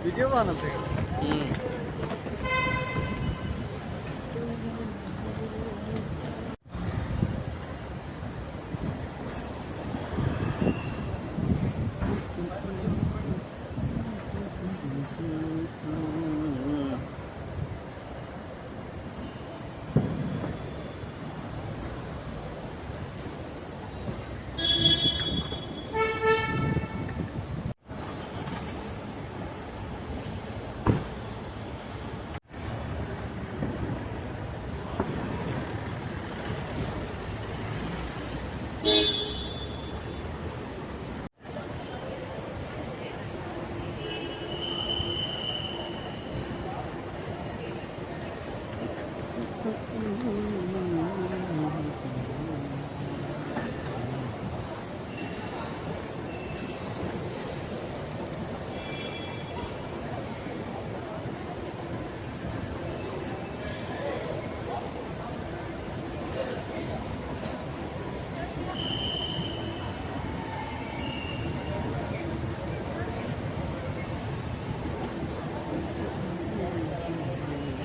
Video बनवते का?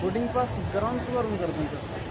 Boarding pass ground floor करतो तसं.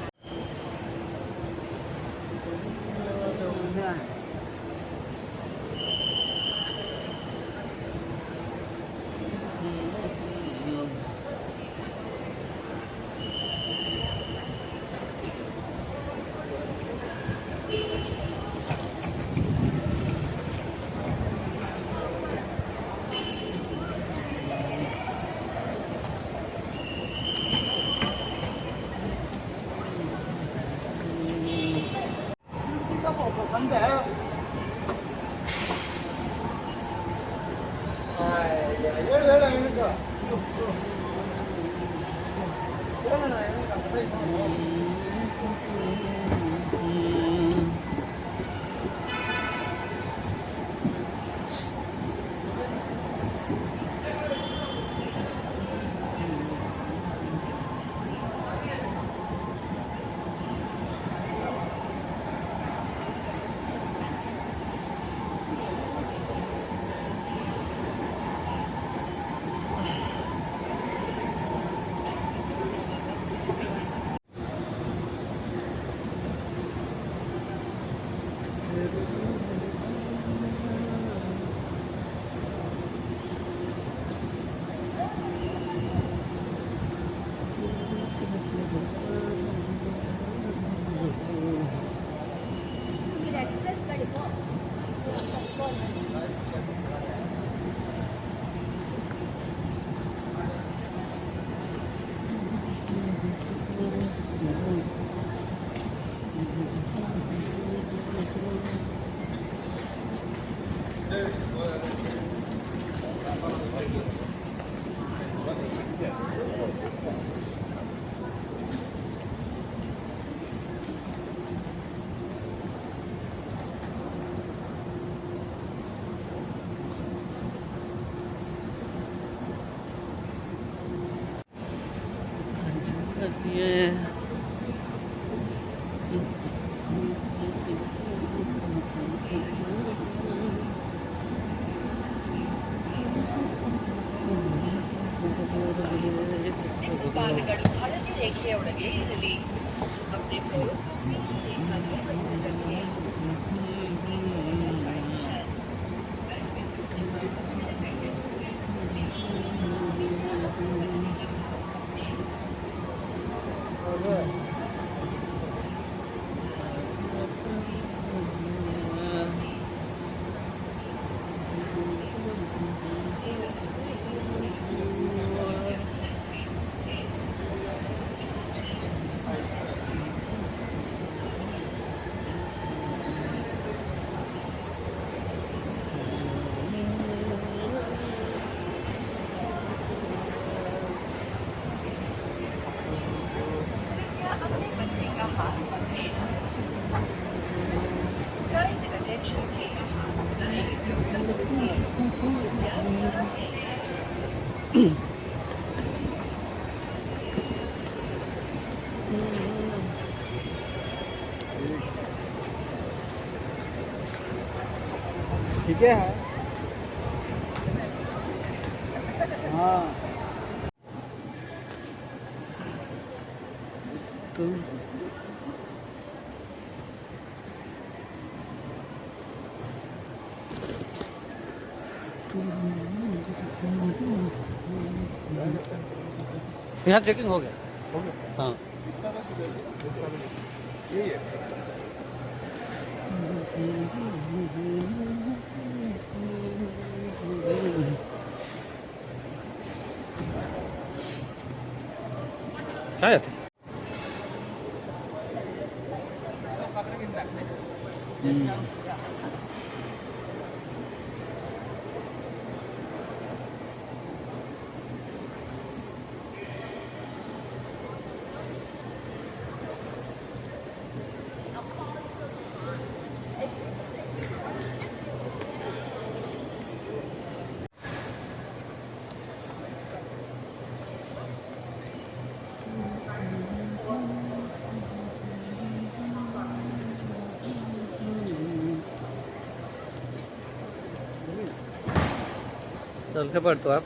ಪಾದಗಳು ಹಳದಿ ರೇಖೆಯೊಳಗೆ ಇರಲಿ. अपने पैरों को पीछे देखकर बंद रखिए. अपने बच्चे का हाथ पकड़े. Kind attention please. The elevators to the receive. ठीक है. हाँ हाँ यहाँ चेकिंग हो गया। हो गया। हाँ यही है। काय थे चल के पढ़तो आप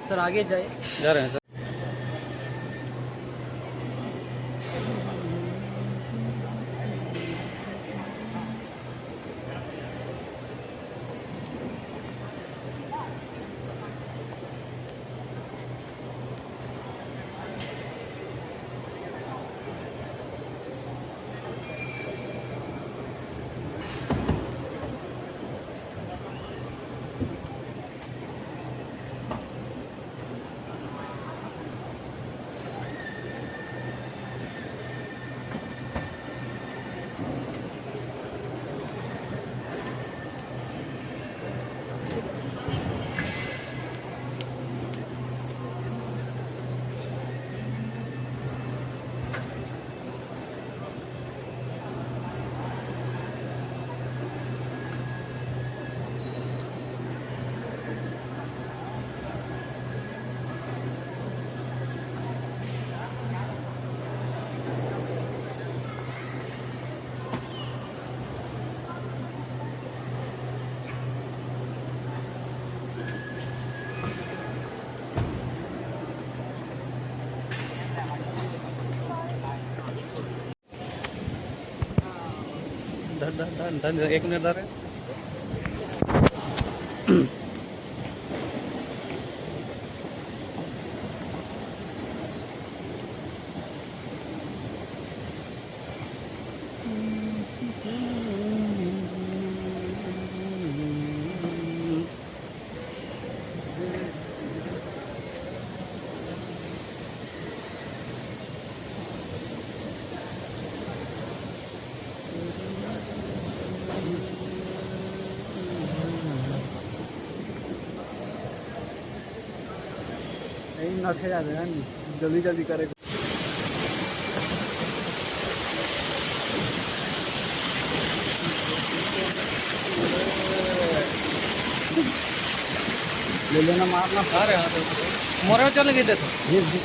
सर आगे जाए। जा रहे हैं सर। धन 1 मिनट जा रहे हैं। नहीं नखे जाते हैं जल्दी जल्दी करे ले लेना मारना आ रहे हैं मोरे में चलने की देते जी जी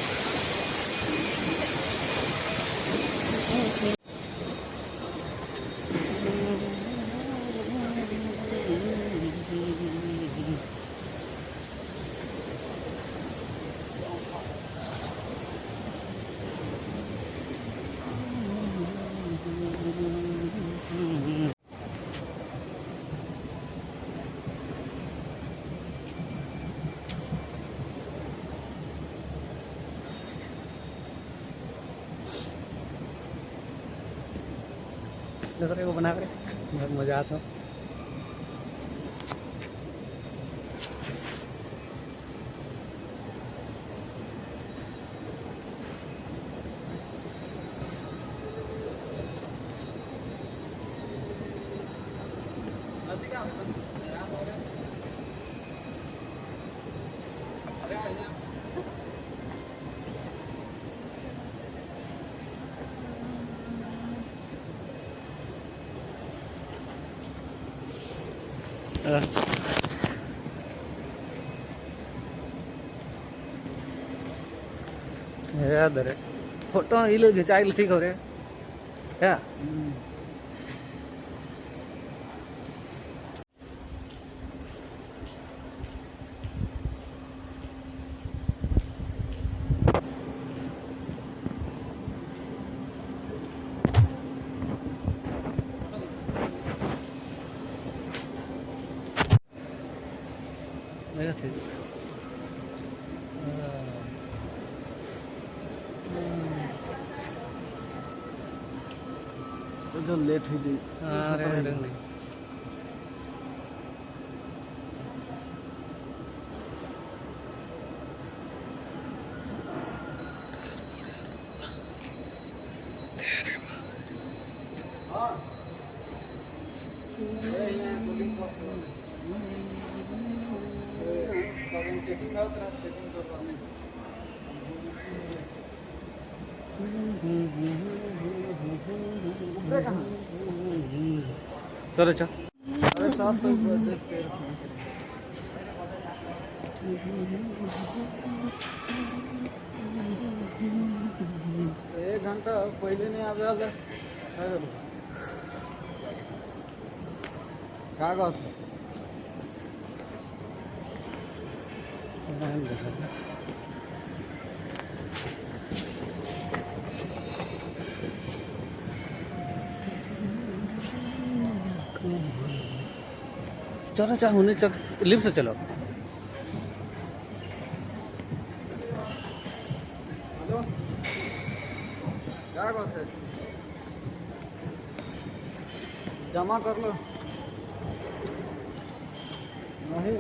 करे वो बना करे बहुत मज़ा आता है। याद है फोटो इले खिंचाई ठीक हो रहे क्या मेरा ठीक तो जो लेट हुई थी अरे रंग नहीं चेकिंग आउट चेकिंग करवाने चलो चल अरे साहब तो एक घंटा पहले नहीं आवे वाला क्या बात है चलो चाहे होने चल लिफ्ट से चलो हेलो क्या बात है जमा कर लो नहीं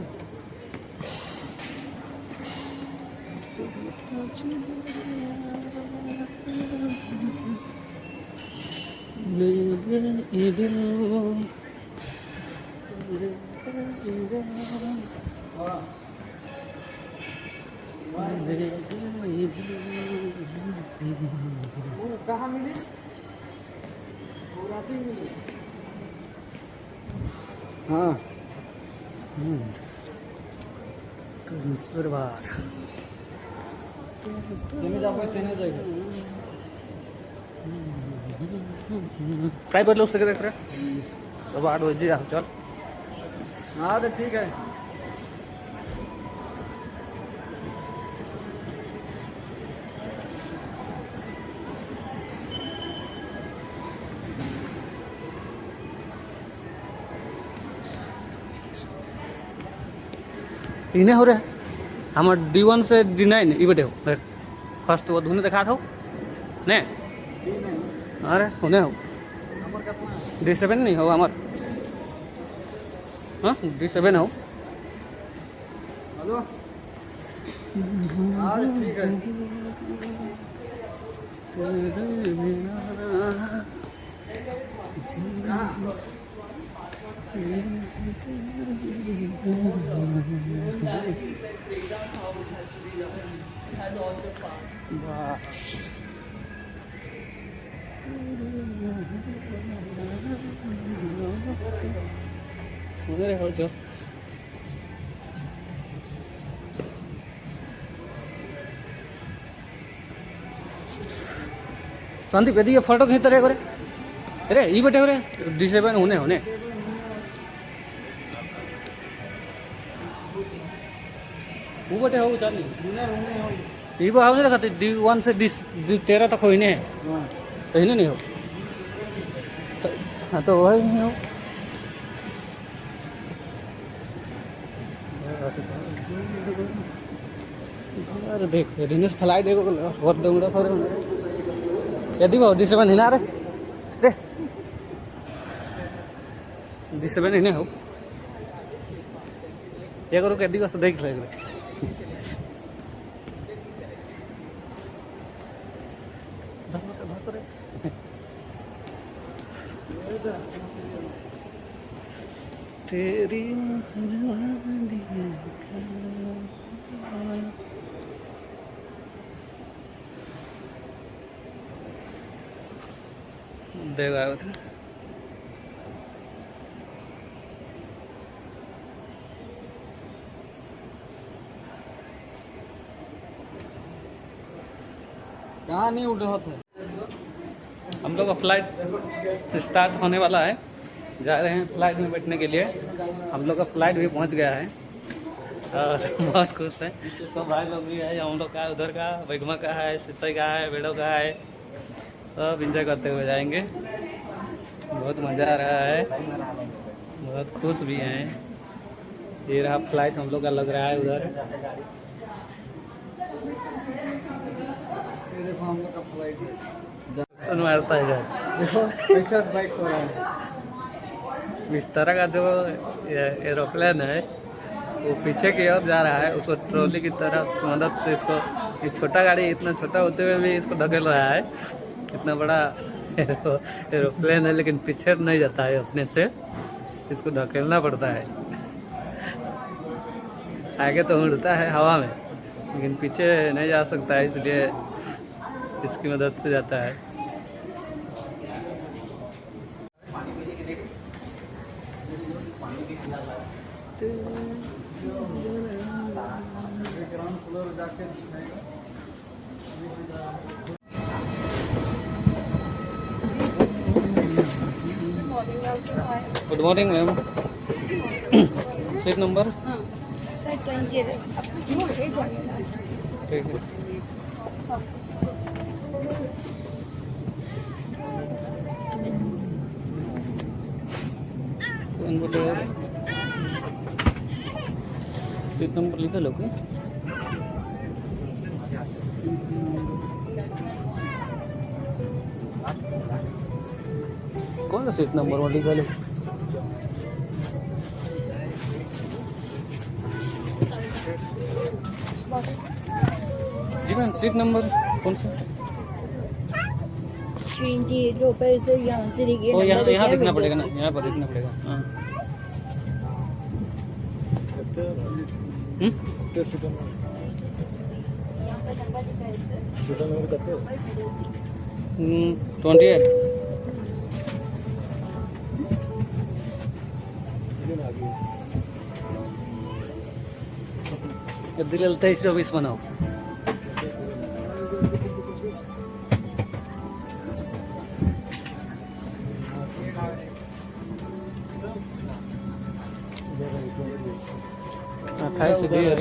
कहाँ मिली मिली हाँ कंसरवार जमी जा पैसे नहीं जाएगा काय बदलो उससे देख रहे सब 8 बजे आओ चल हाँ तो ठीक है इन्हें हो रहे हमार D1 से D9 ये बटे हो फर्स्ट वो धुने दिखा था ने अरे होने हो नंबर कितना है D7 नहीं हो हमार हाँ D7 हो हेलो हाँ ठीक है हो जो संदीप यदि ये फोटो खींच रहे करे अरे ये बटे हो रहे D7 होने होने वो बटे हो चल ये वो आओ नहीं दिखाते D1 से D13 तक हो इन्हें तो इन्हें नहीं हो तो हाँ तो वही नहीं हो अरे देख दिनेश फ्लाइट देखो बहुत दौड़ा सारे यदि वो D7 हिना रे D7 इन्हें हो ये करो कैदी बस देख ले तेरी देगा उधर कहाँ नहीं उठ रहा था। हम लोग का फ्लाइट स्टार्ट होने वाला है, जा रहे हैं फ्लाइट में बैठने के लिए। हम लोग का फ्लाइट भी पहुंच गया है और बहुत खुश हैं। सब भाई लोग भी है, हम लोग का उधर का बैगमा का है, सिसई का है, बेड़ो का है, सब इंजॉय करते हुए जाएंगे। बहुत मज़ा आ रहा है, बहुत खुश भी हैं। ये रहा फ्लाइट हम लोग का लग रहा है उधर। ये देखो हम लोग का फ्लाइट मारता है इधर। देखो कैसा बाइक हो रहा है। इस तरह का जो एरोप्लेन है वो पीछे की ओर जा रहा है, उसको ट्रॉली की तरह मदद से इसको, ये छोटा गाड़ी इतना छोटा होते हुए भी इसको ढकेल रहा है। इतना बड़ा एरोप्लेन है लेकिन पीछे नहीं जाता है, उसने से इसको ढकेलना पड़ता है। आगे तो उड़ता है हवा में लेकिन पीछे नहीं जा सकता है, इसलिए इसकी मदद से जाता है। ग्राउंड फ्लोर जाके दिखाएगा। Good morning ma'am. Seat number ठीक है। सीट नंबर लिखा लो क्या? कौन सा सीट नंबर वाली लिखा लो? जी मैम सीट नंबर कौन सा? यहाँ से देखिए, ओ यहाँ दिखना पड़ेगा ना, यहाँ पर दिखना पड़ेगा। हाँ 28 दिल 23-24 बनाओ। खाए से दी है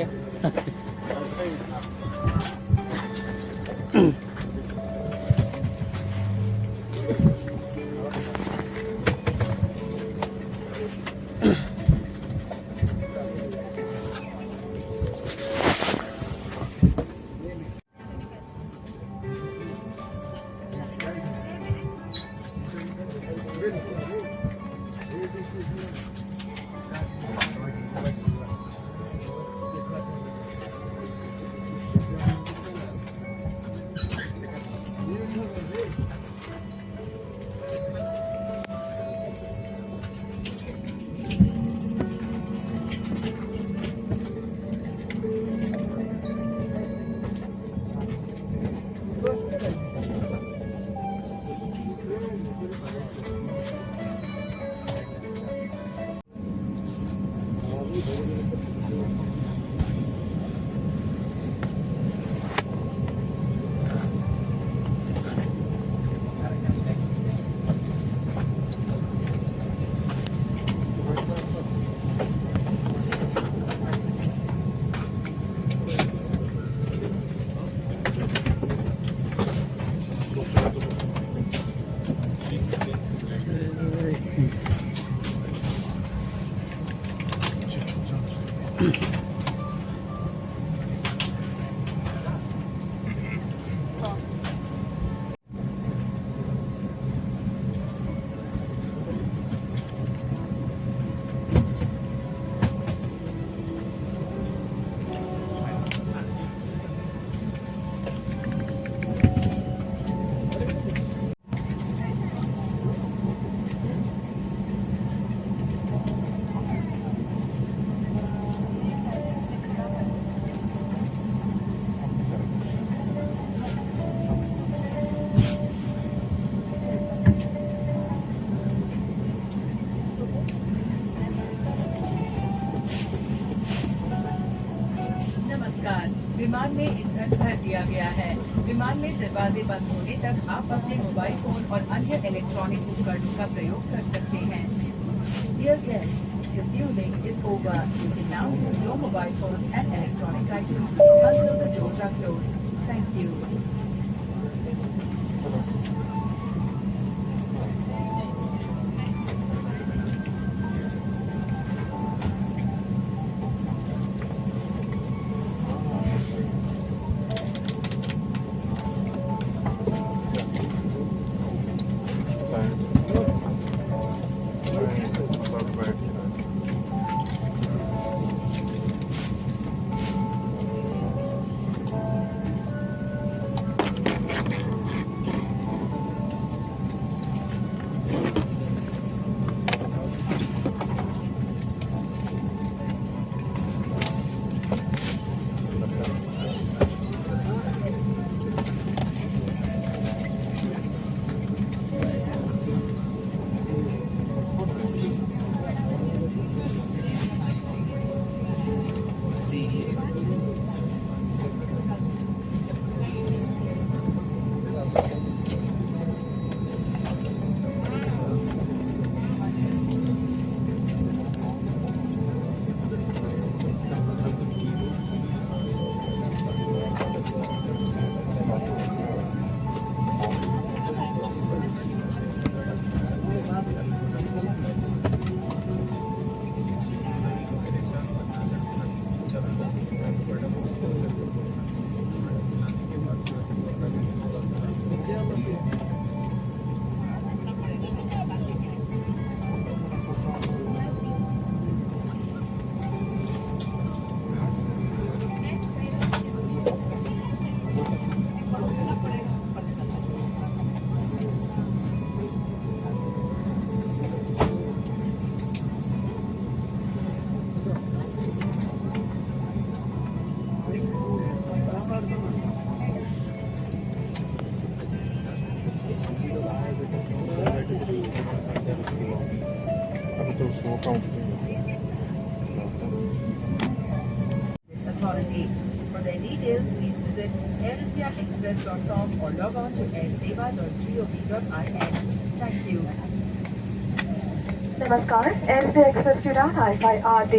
विमान में ईंधन भर दिया गया है। विमान में दरवाजे बंद होने तक आप अपने मोबाइल फोन और अन्य इलेक्ट्रॉनिक उपकरणों का प्रयोग कर सकते हैं। Dear guests, the fueling is over. You can now use your mobile phones and electronic items until the doors are closed. Thank you. Authority. For their details, please visit airindiaexpress.com or log on to airseva.gov.in. Thank you. नमस्कार, air India express की उड़ान IFI-RD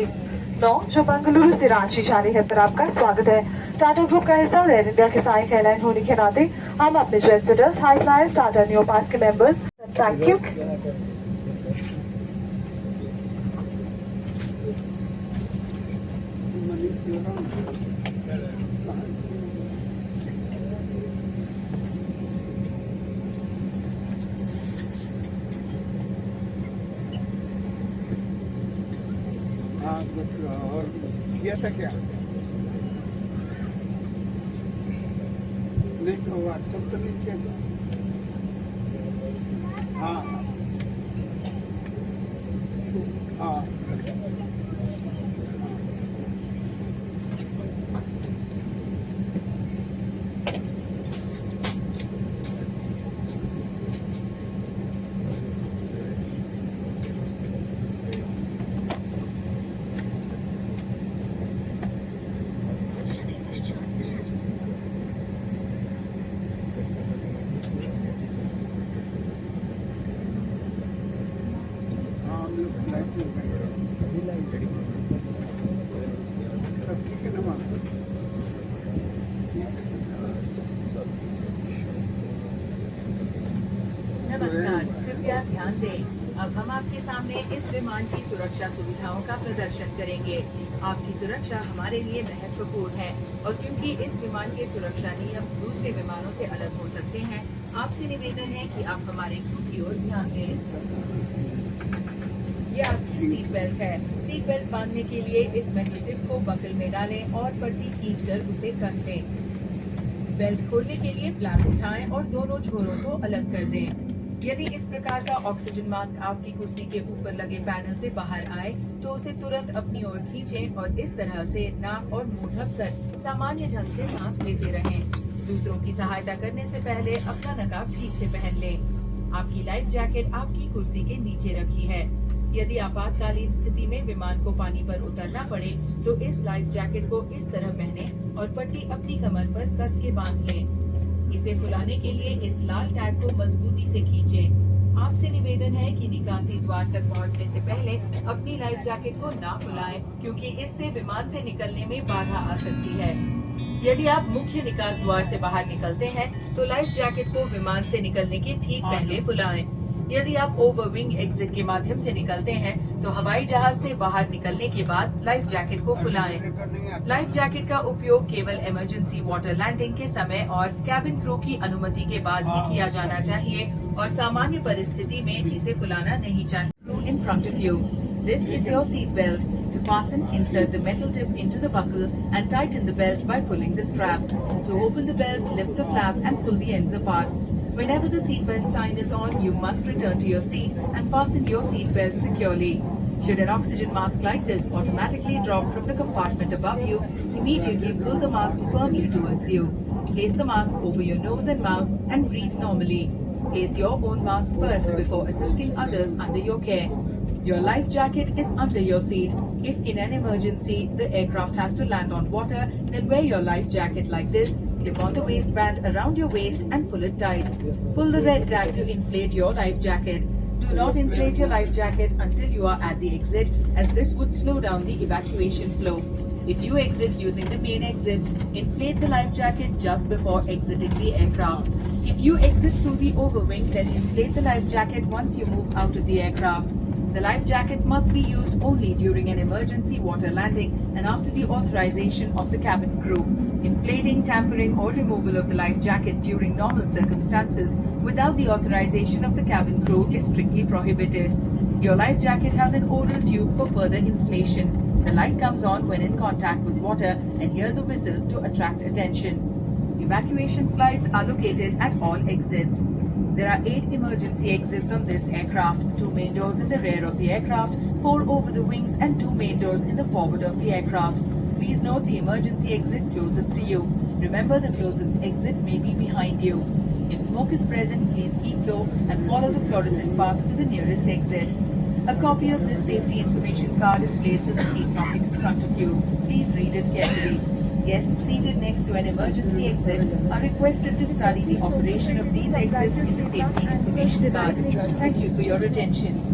9 जो बेंगलुरु से रांची जा रही है पर आपका स्वागत है। टाटा ग्रुप का हिस्सा और एयर इंडिया के सहायक एयरलाइन होने के नाते हम अपने jet setters, high flyers, Tata Neu pass के मेंबर्स, थैंक यू। हाँ और किया था क्या नहीं होगा तब तो नहीं किया था। हाँ हाँ नमस्कार, कृपया ध्यान दें। अब हम आपके सामने इस विमान की सुरक्षा सुविधाओं का प्रदर्शन करेंगे। आपकी सुरक्षा हमारे लिए महत्वपूर्ण है और क्योंकि इस विमान के सुरक्षा नियम दूसरे विमानों से अलग हो सकते हैं, आपसे निवेदन है कि आप हमारे क्रू की ओर ध्यान दें। ये आपकी सीट बेल्ट है। सीट बेल्ट बांधने के लिए इस मेटल टिप को बकल में डालें और पट्टी खींचकर उसे कस लें। बेल्ट खोलने के लिए फ्लैप उठाएं और दोनों छोरों को अलग कर दें। यदि इस प्रकार का ऑक्सीजन मास्क आपकी कुर्सी के ऊपर लगे पैनल से बाहर आए, तो उसे तुरंत अपनी ओर खींचें और इस तरह से नाक और मुंह ढककर सामान्य ढंग से सांस लेते रहें। दूसरों की सहायता करने से पहले अपना नकाब ठीक से पहन लें। आपकी लाइफ जैकेट आपकी कुर्सी के नीचे रखी है। यदि आपातकालीन स्थिति में विमान को पानी पर उतरना पड़े तो इस लाइफ जैकेट को इस तरह पहने और पट्टी अपनी कमर पर कस के बांध लें। इसे फुलाने के लिए इस लाल टैग को मजबूती से खींचें। आपसे निवेदन है कि निकासी द्वार तक पहुंचने से पहले अपनी लाइफ जैकेट को ना फुलाएं, क्योंकि इससे विमान से निकलने में बाधा आ सकती है। यदि आप मुख्य निकास द्वार से बाहर निकलते हैं तो लाइफ जैकेट को विमान से निकलने के ठीक पहले फुलाएं। यदि आप ओवरविंग एग्जिट के माध्यम से निकलते हैं तो हवाई जहाज से बाहर निकलने के बाद लाइफ जैकेट को फुलाएं। लाइफ जैकेट का उपयोग केवल इमरजेंसी वाटर लैंडिंग के समय और कैबिन क्रू की अनुमति के बाद ही किया जाना चाहिए और सामान्य परिस्थिति में इसे फुलाना नहीं चाहिए। In front of you, this is your seat belt. To fasten, insert the metal tip into the buckle and tighten the belt by pulling the strap. To open the belt, lift the flap and pull the ends apart. Whenever the seatbelt sign is on, you must return to your seat and fasten your seatbelt securely. Should an oxygen mask like this automatically drop from the compartment above you, immediately pull the mask firmly towards you. Place the mask over your nose and mouth and breathe normally. Place your own mask first before assisting others under your care. Your life jacket is under your seat. If in an emergency the aircraft has to land on water, then wear your life jacket like this. Clip on the waistband around your waist and pull it tight. Pull the red tag to inflate your life jacket. Do not inflate your life jacket until you are at the exit, as this would slow down the evacuation flow. If you exit using the main exits, inflate the life jacket just before exiting the aircraft. If you exit through the overwing, then inflate the life jacket once you move out of the aircraft. The life jacket must be used only during an emergency water landing and after the authorization of the cabin crew. Inflating, tampering or removal of the life jacket during normal circumstances without the authorization of the cabin crew is strictly prohibited. Your life jacket has an oral tube for further inflation. The light comes on when in contact with water and hears a whistle to attract attention. Evacuation slides are located at all exits. There are 8 emergency exits on this aircraft, 2 main doors in the rear of the aircraft, 4 over the wings and 2 main doors in the forward of the aircraft. Please note the emergency exit closest to you. Remember, the closest exit may be behind you. If smoke is present, please keep low and follow the fluorescent path to the nearest exit. A copy of this safety information card is placed in the seat pocket in front of you. Please read it carefully. Guests seated next to an emergency exit are requested to study the operation of these exits in the safety information card. Thank you for your attention.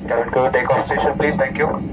Cabin crew, take off station, please. Thank you.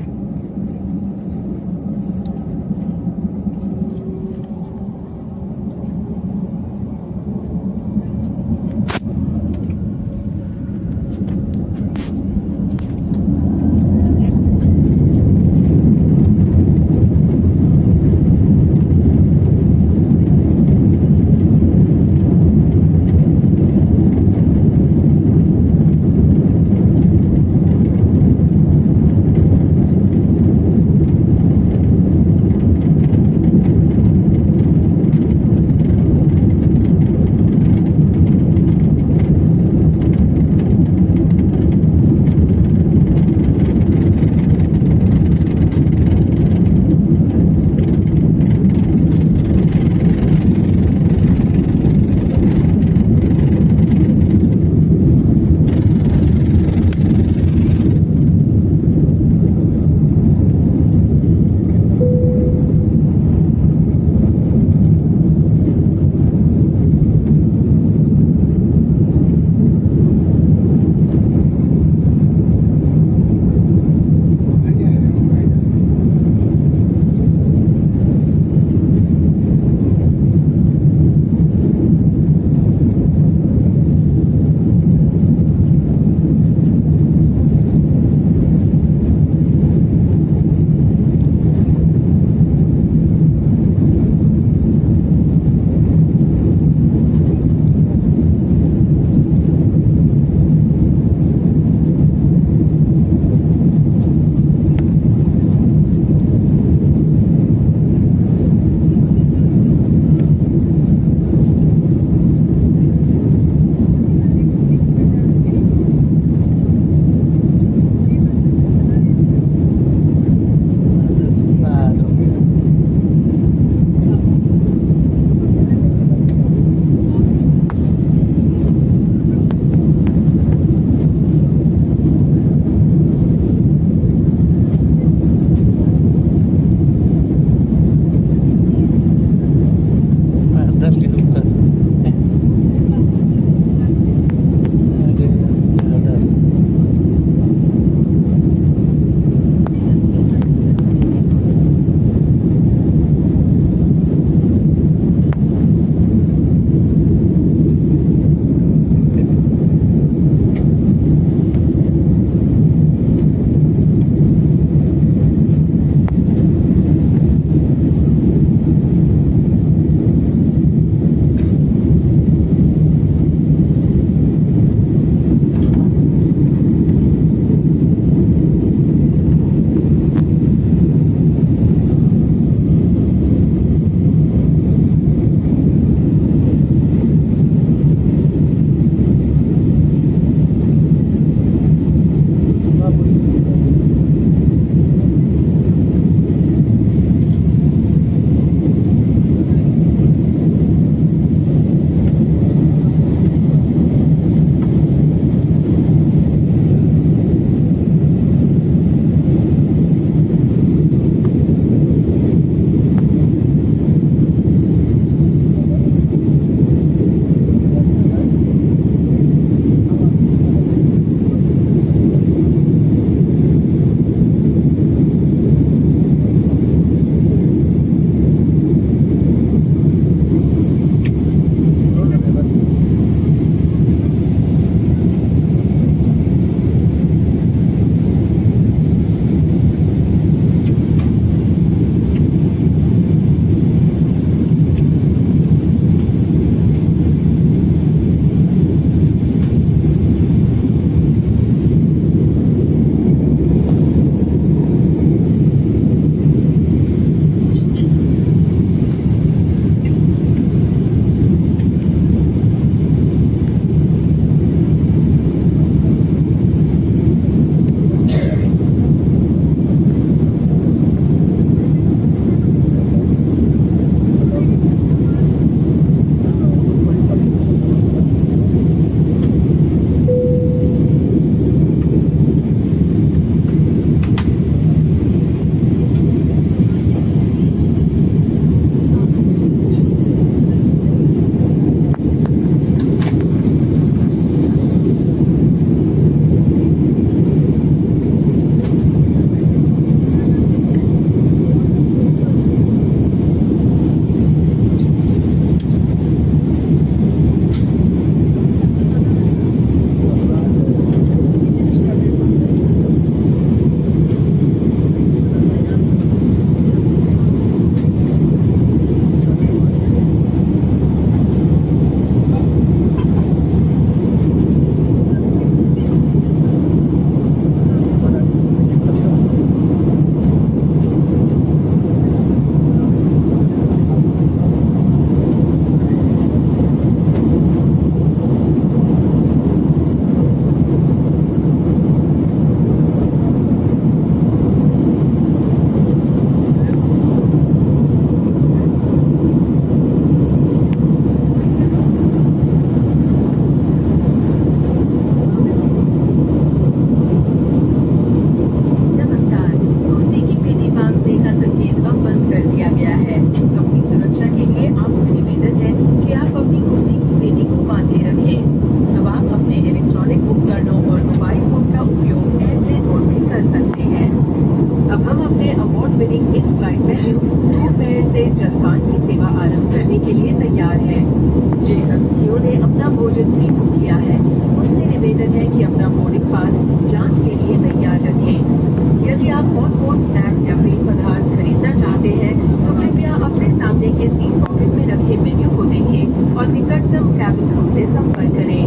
जिन्होंने अपना भोजन pre book किया है उनसे निवेदन है कि अपना बोर्डिंग पास जांच के लिए तैयार रखें। यदि आप ऑन बोर्ड स्नैक्स या पेय पदार्थ खरीदना चाहते हैं तो कृपया अपने सामने के सीट पॉकेट में रखे मेन्यू को देखें और निकटतम कैबिन क्रू से संपर्क करें।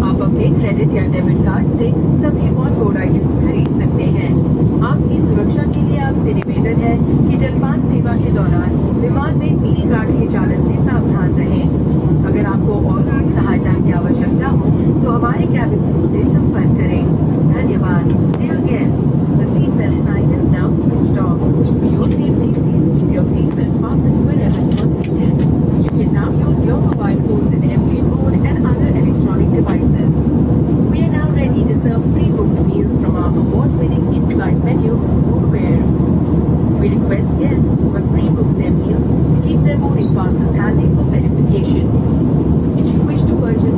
आप अपने क्रेडिट या डेबिट कार्ड से सभी ऑन बोर्ड आइटम्स खरीद सकते हैं। आपकी सुरक्षा के लिए आपसे निवेदन है कि जलपान सेवा के दौरान विमान में मील गार्ड के चालन से सावधान रहें। अगर आपको और कोई सहायता की आवश्यकता हो तो हमारे कैबिन क्रू से संपर्क करें। धन्यवाद। Dear guests, the seatbelt sign is now switched off. For your safety, please keep your seatbelt fastened whenever you are seated. You can now use your mobile phones in airplane mode and other electronic devices. We are now ready to serve pre-booked meals from our award-winning in-flight menu, Bookfare. We request guests who have pre-booked their meals to keep their boarding passes handy for verification. If you wish to purchase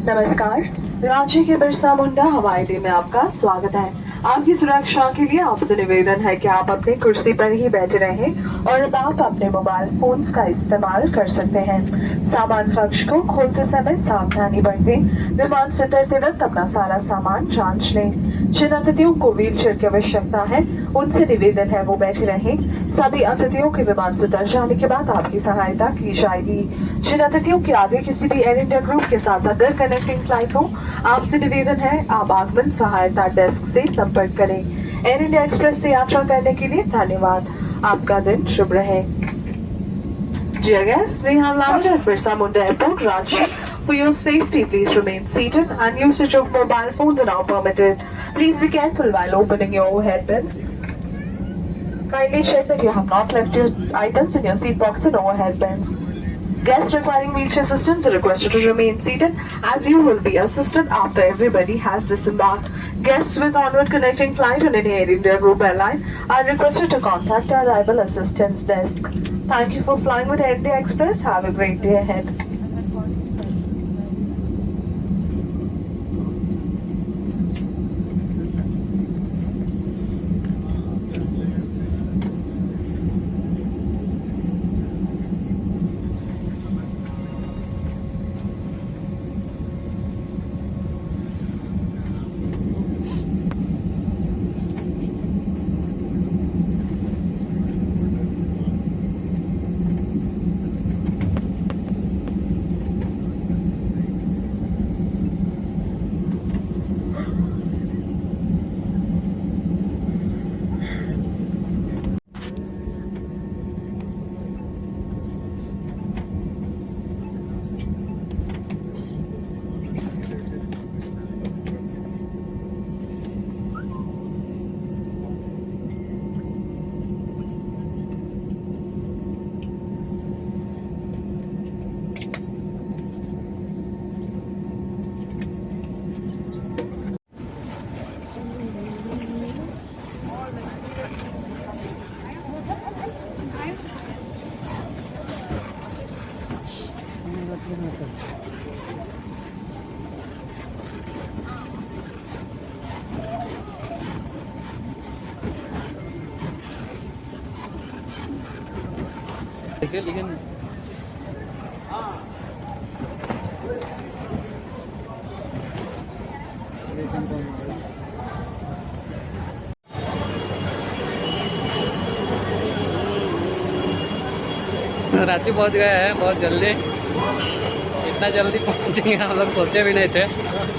नमस्कार, रांची के बिरसा मुंडा हवाई अड्डे में आपका स्वागत है। आपकी सुरक्षा के लिए आपसे निवेदन है कि आप अपनी कुर्सी पर ही बैठे रहें और अब आप अपने मोबाइल फोन्स का इस्तेमाल कर सकते हैं। सामान कक्ष को खोलते समय सावधानी बरतें। विमान से उतरते वक्त अपना सारा सामान जांच लें। जिन अतिथियों को व्हीलचेयर की आवश्यकता है उनसे निवेदन है वो बैठे रहें। सभी अतिथियों के विमान से उतर जाने के बाद आपकी सहायता की जाएगी। जिन अतिथियों के आगे किसी भी एयर इंडिया ग्रुप के साथ अदर कनेक्टिंग फ्लाइट हो, आपसे निवेदन है आप आगमन सहायता डेस्क से संपर्क करें। एयर इंडिया एक्सप्रेस से यात्रा करने के लिए धन्यवाद। आपका दिन शुभ रहे। Dear guests, we have landed at Birsa Munda Airport, Ranchi. For your safety, please remain seated and usage of mobile phones are now permitted. Please be careful while opening your overhead bins. Kindly check that you have not left your items in your seat pockets and overhead bins. Guests requiring wheelchair assistance are requested to remain seated as you will be assisted after everybody has disembarked. Guests with onward connecting flight on any Air India Group airline are requested to contact our arrival assistance desk. Thank you for flying with Air India Express. Have a great day ahead. देखिए लेकिन रांची पहुंच गए हैं बहुत जल्दी। इतना जल्दी पहुंचेंगे हम लोग सोचे भी नहीं थे।